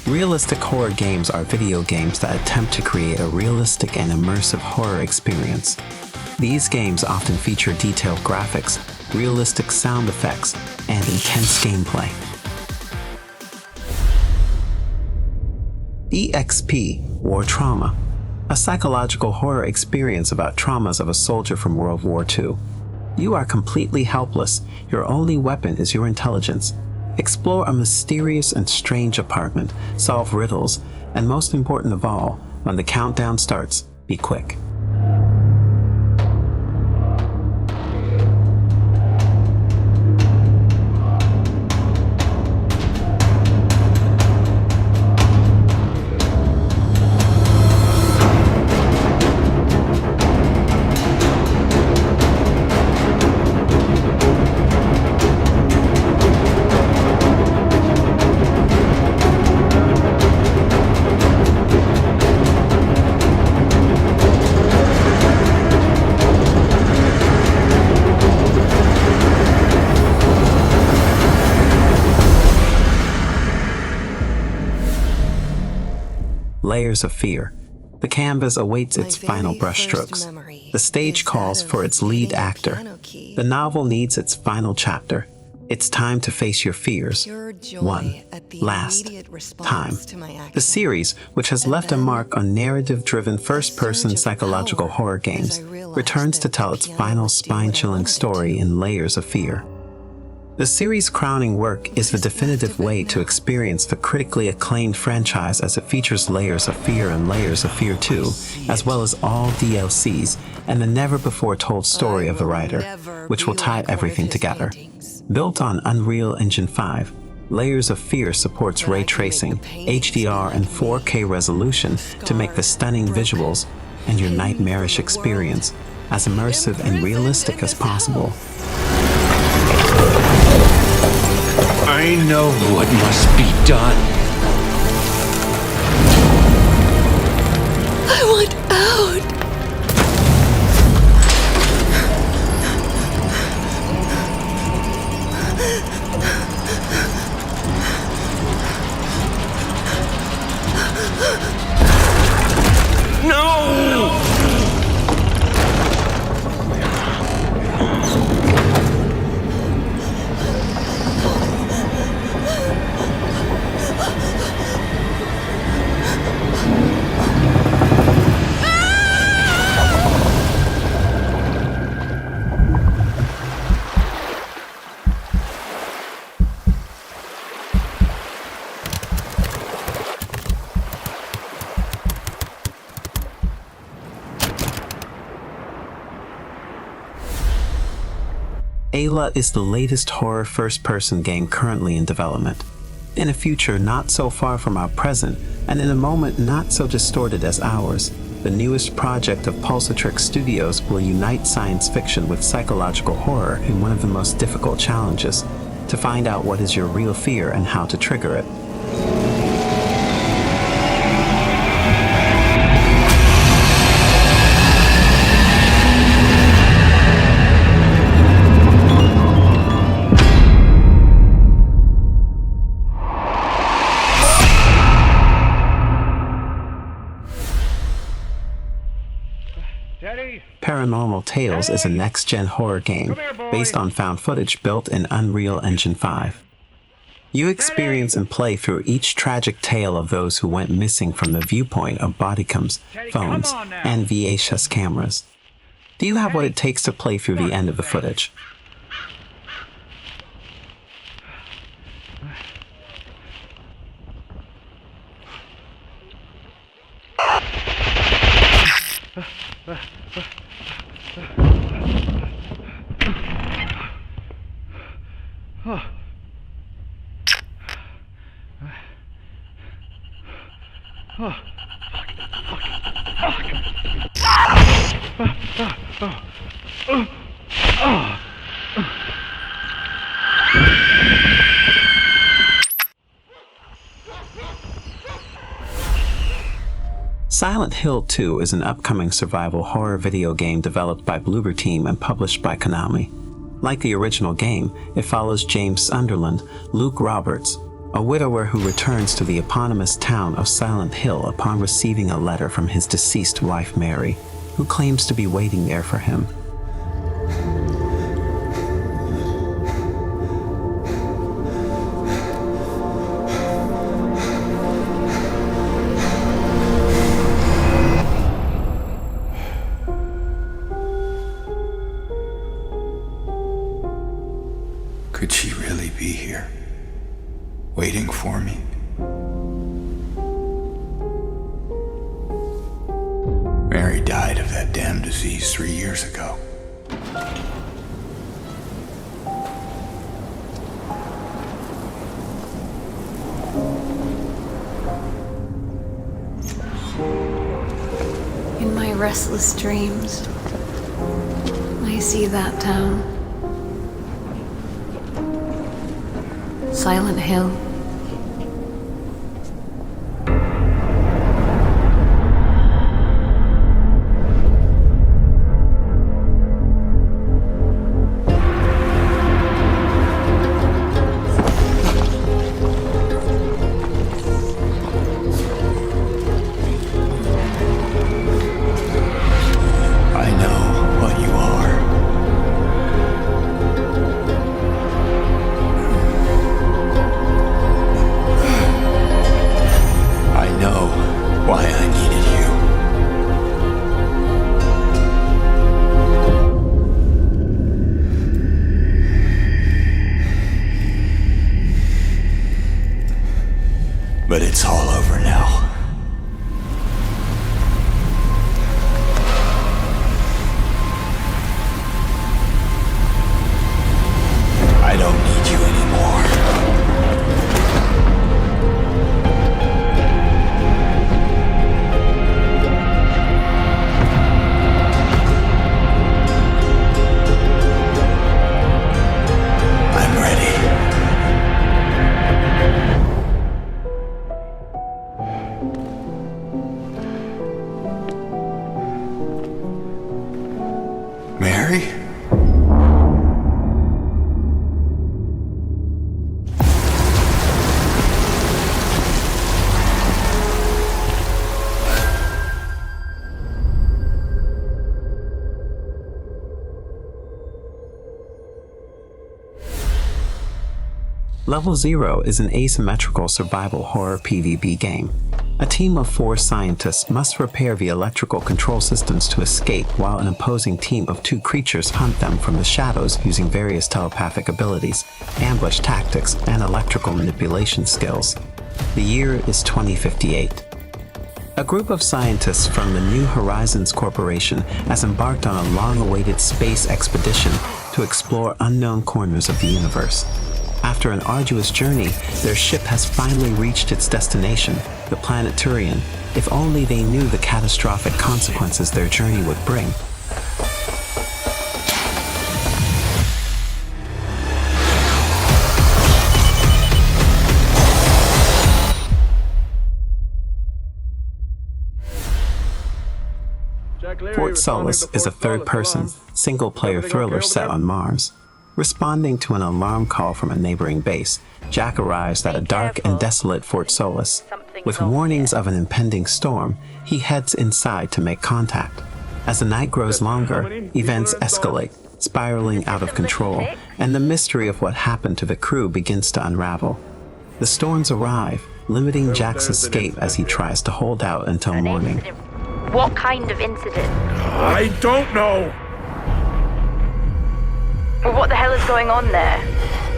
Realistic horror games are video games that attempt to create a realistic and immersive horror experience. These games often feature detailed graphics, realistic sound effects, and intense gameplay. EXP, War Trauma, a psychological horror experience about traumas of a soldier from World War II. You are completely helpless. Your only weapon is your intelligence. Explore a mysterious and strange apartment, solve riddles, and most important of all, when the countdown starts, be quick. Layers of Fear. The canvas awaits its final brushstrokes. The stage calls for its lead actor. The novel needs its final chapter. It's time to face your fears. One last time. The series, which has left a mark on narrative-driven first-person psychological horror games, returns to tell its final spine-chilling story in Layers of Fear. The series' crowning work is the definitive way to experience the critically acclaimed franchise, as it features Layers of Fear and Layers of Fear 2, as well as all DLCs and the never-before-told story of the writer, which will tie everything together. Built on Unreal Engine 5, Layers of Fear supports ray tracing, HDR, and 4K resolution to make the stunning visuals and your nightmarish experience as immersive and realistic as possible. I know what must be done. I want out! No! Aila is the latest horror first-person game currently in development. In a future not so far from our present, and in a moment not so distorted as ours, the newest project of Pulsatrix Studios will unite science fiction with psychological horror in one of the most difficult challenges: to find out what is your real fear and how to trigger it. Paranormal Tales is a next-gen horror game based on found footage built in Unreal Engine 5. You experience and play through each tragic tale of those who went missing from the viewpoint of bodycams, phones, and VHS cameras. Do you have what it takes to play through the end of the footage? Silent Hill 2 is an upcoming survival horror video game developed by Bloober Team and published by Konami. Like the original game, it follows James Sunderland, Luke Roberts, a widower who returns to the eponymous town of Silent Hill upon receiving a letter from his deceased wife Mary, who claims to be waiting there for him. Could she really be here, waiting for me? Mary died of that damn disease 3 years ago. In my restless dreams, I see that town. Silent Hill. I know what you are. I know why I needed you. But it's all over now. I don't need you anymore. I'm ready. Mary? Level 0 is an asymmetrical survival horror PvP game. A team of 4 scientists must repair the electrical control systems to escape while an opposing team of 2 creatures hunt them from the shadows using various telepathic abilities, ambush tactics, and electrical manipulation skills. The year is 2058. A group of scientists from the New Horizons Corporation has embarked on a long-awaited space expedition to explore unknown corners of the universe. After an arduous journey, their ship has finally reached its destination, the planet Turian. If only they knew the catastrophic consequences their journey would bring. Fort Solis is a third-person, single-player thriller set on Mars. Responding to an alarm call from a neighboring base, Jack arrives at a dark and desolate Fort Solis. With warnings of an impending storm, he heads inside to make contact. As the night grows longer, events escalate, spiraling out of control, and the mystery of what happened to the crew begins to unravel. The storms arrive, limiting Jack's escape as he tries to hold out until morning. What kind of incident? I don't know. Well, what the hell is going on there?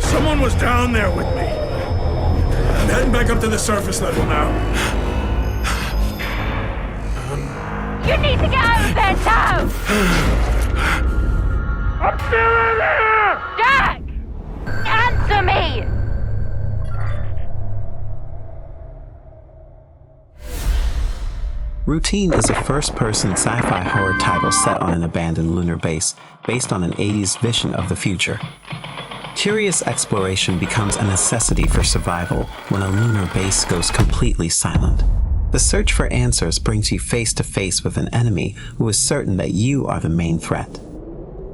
Someone was down there with me. I'm heading back up to the surface level now. You need to get out of there now! I'm still in there! Jack! Answer me! Routine is a first-person sci-fi horror title set on an abandoned lunar base, based on an 80s vision of the future. Curious exploration becomes a necessity for survival when a lunar base goes completely silent. The search for answers brings you face to face with an enemy who is certain that you are the main threat.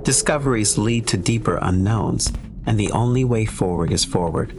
Discoveries lead to deeper unknowns, and the only way forward is forward.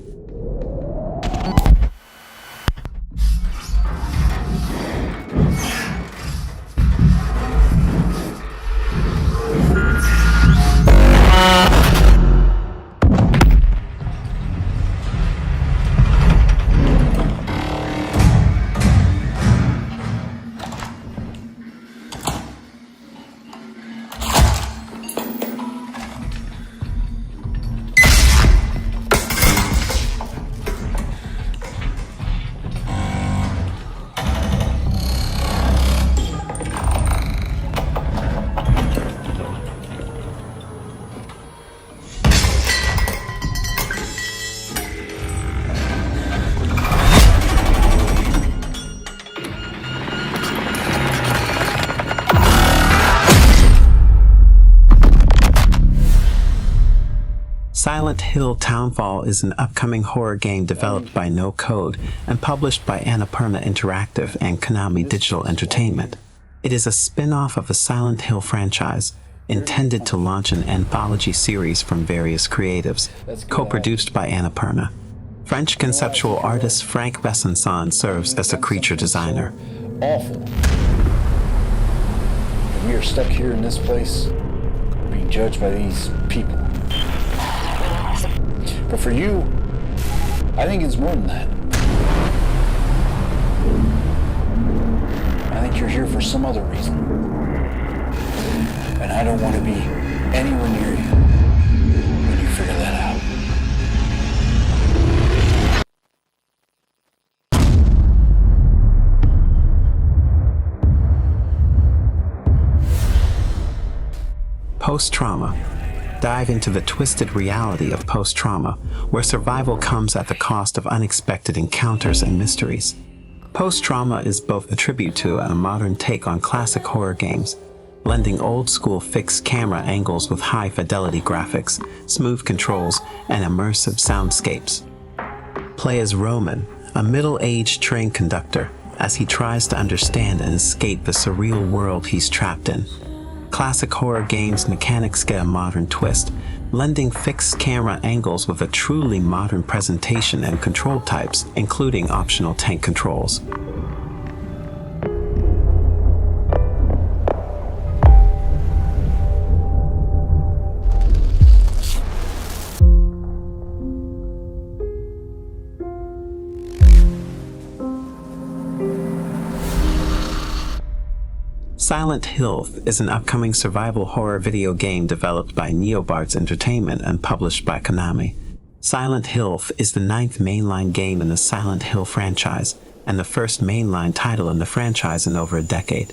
Silent Hill Townfall is an upcoming horror game developed by No Code and published by Annapurna Interactive and Konami Digital Entertainment. It is a spin-off of the Silent Hill franchise, intended to launch an anthology series from various creatives, co-produced by Annapurna. French conceptual artist Frank Besançon serves as a creature designer. Awful. We are stuck here in this place, being judged by these people. But for you, I think it's more than that. I think you're here for some other reason. And I don't want to be anywhere near you when you figure that out. Post-trauma. Dive into the twisted reality of post-trauma, where survival comes at the cost of unexpected encounters and mysteries. Post-trauma is both a tribute to and a modern take on classic horror games, blending old-school fixed camera angles with high-fidelity graphics, smooth controls, and immersive soundscapes. Play as Roman, a middle-aged train conductor, as he tries to understand and escape the surreal world he's trapped in. Classic horror games' mechanics get a modern twist, blending fixed camera angles with a truly modern presentation and control types, including optional tank controls. Silent Hill is an upcoming survival horror video game developed by Neobards Entertainment and published by Konami. Silent Hill is the 9th mainline game in the Silent Hill franchise, and the first mainline title in the franchise in over a decade.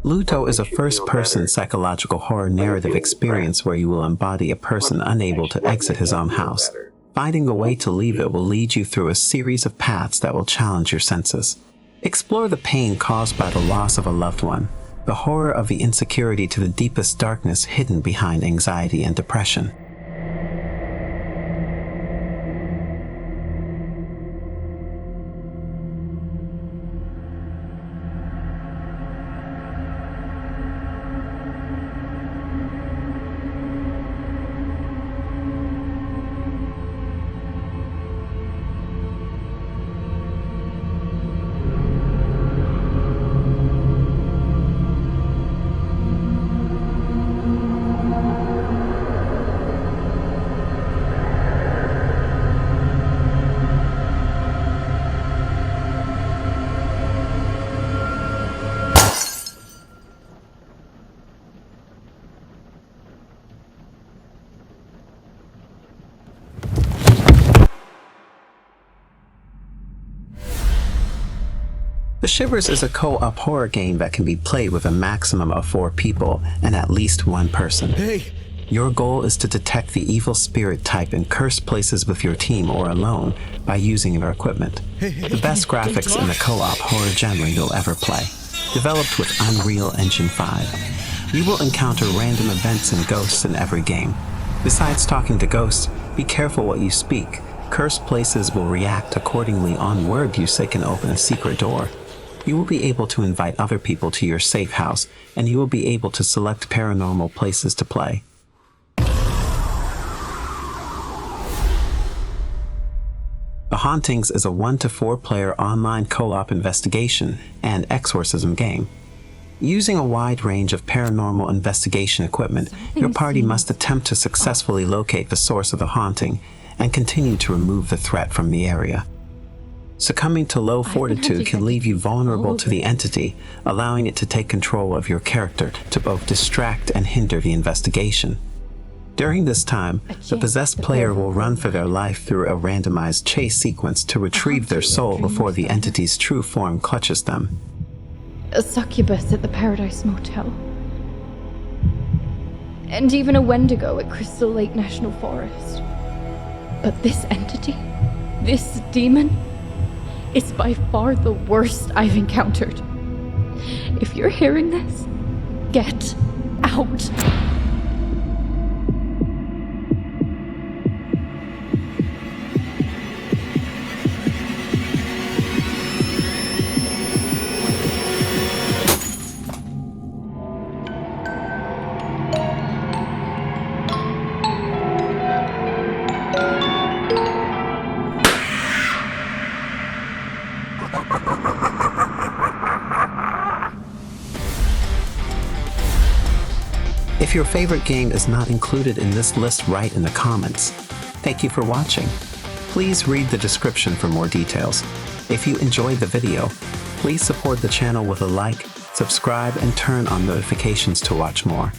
Luto is a first-person psychological horror narrative experience where you will embody a person unable to exit his own house. Finding a way to leave it will lead you through a series of paths that will challenge your senses. Explore the pain caused by the loss of a loved one, the horror of the insecurity to the deepest darkness hidden behind anxiety and depression. Shivers is a co-op horror game that can be played with a maximum of 4 people and at least one person. Hey, Your goal is to detect the evil spirit type in cursed places with your team or alone by using your equipment. The best graphics in the co-op horror genre you'll ever play. Developed with Unreal Engine 5. You will encounter random events and ghosts in every game. Besides talking to ghosts, be careful what you speak. Cursed places will react accordingly on word you say can open a secret door. You will be able to invite other people to your safe house, and you will be able to select paranormal places to play. The Hauntings is a 1 to 4 player online co-op investigation and exorcism game. Using a wide range of paranormal investigation equipment, your party must attempt to successfully locate the source of the haunting and continue to remove the threat from the area. Succumbing to low fortitude can leave you vulnerable to the entity, allowing it to take control of your character to both distract and hinder the investigation. During this time, the possessed player will run for their life through a randomized chase sequence to retrieve their soul before the entity's true form clutches them. A succubus at the Paradise Motel. And even a Wendigo at Crystal Lake National Forest. But this entity, this demon, is by far the worst I've encountered. If you're hearing this, get out. If your favorite game is not included in this list, write in the comments. Thank you for watching. Please read the description for more details. If you enjoyed the video, please support the channel with a like, subscribe, and turn on notifications to watch more.